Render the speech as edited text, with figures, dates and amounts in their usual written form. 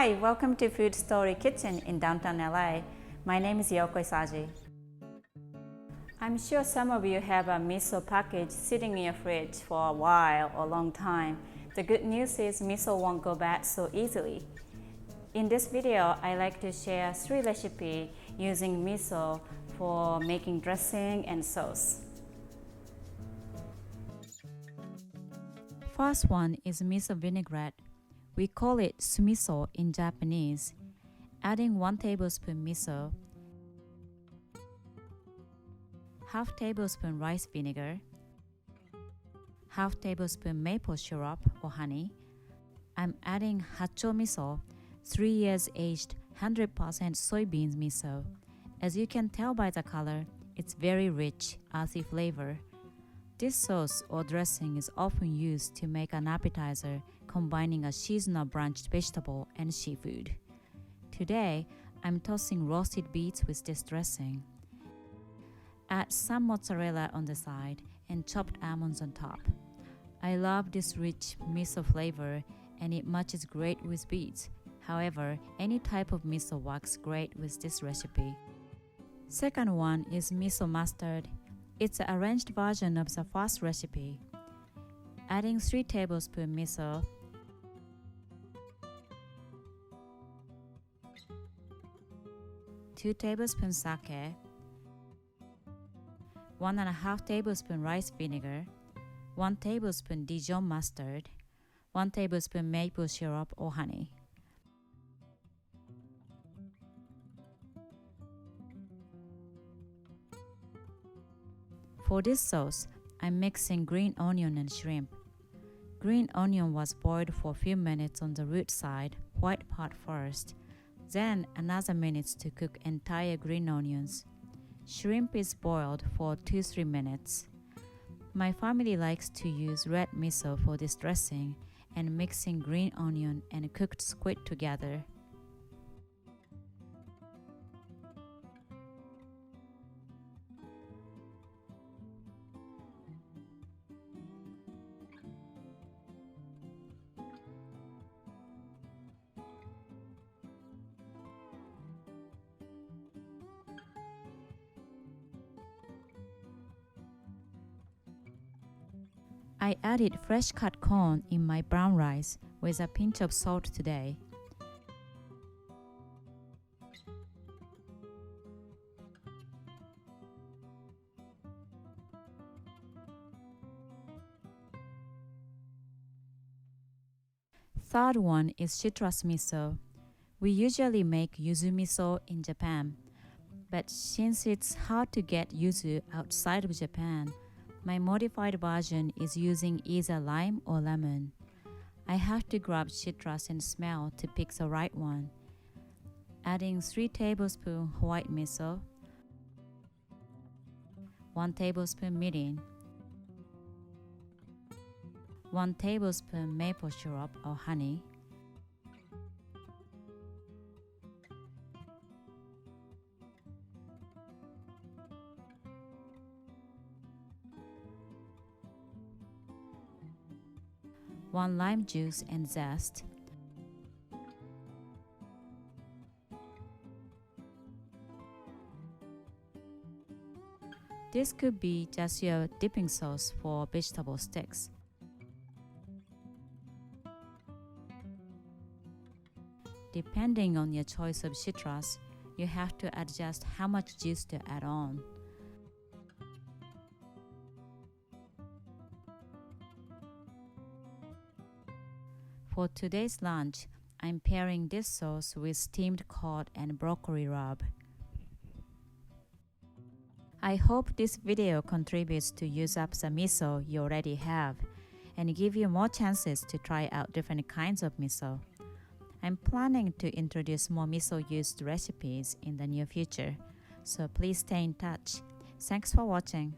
Hi, welcome to Foodstory Kitchen in downtown LA. My name is Yoko Isaji. I'm sure some of you have a miso package sitting in your fridge for a while or a long time. The good news is miso won't go bad so easily. In this video, I like to share 3 recipes using miso for making dressing and sauce. First one is miso vinaigrette. We call it sumiso in Japanese. Adding 1 tablespoon miso, half tablespoon rice vinegar, half tablespoon maple syrup or honey. I'm adding hatcho miso, 3 years aged 100% soybean miso. As you can tell by the color, it's very rich, earthy flavor. This sauce or dressing is often used to make an appetizer combining a seasonal branched vegetable and seafood. Today, I'm tossing roasted beets with this dressing. Add some mozzarella on the side and chopped almonds on top. I love this rich miso flavor and it matches great with beets. However, any type of miso works great with this recipe. Second one is Miso Mustard. It's an arranged version of the first recipe. Adding 3 tablespoons miso, two tablespoons sake, 1.5 tablespoons rice vinegar, 1 tablespoon Dijon mustard, 1 tablespoon maple syrup or honey. For this sauce, I'm mixing green onion and shrimp. Green onion was boiled for a few minutes on the root side, white part first, then another minute to cook entire green onions. Shrimp is boiled for 2-3 minutes. My family likes to use red miso for this dressing and mixing green onion and cooked squid together. I added fresh cut corn in my brown rice with a pinch of salt today. Third one is citrus miso. We usually make yuzu miso in Japan, but since it's hard to get yuzu outside of Japan, my modified version is using either lime or lemon. I have to grab citrus and smell to pick the right one. Adding 3 tablespoons white miso, 1 tablespoon mirin, 1 tablespoon maple syrup or honey, one lime juice and zest, this could be just your dipping sauce for vegetable sticks. Depending on your choice of citrus, you have to adjust how much juice to add on. For today's lunch, I'm pairing this sauce with steamed cod and broccoli rub. I hope this video contributes to use up the miso you already have and give you more chances to try out different kinds of miso. I'm planning to introduce more miso-used recipes in the near future, so please stay in touch. Thanks for watching.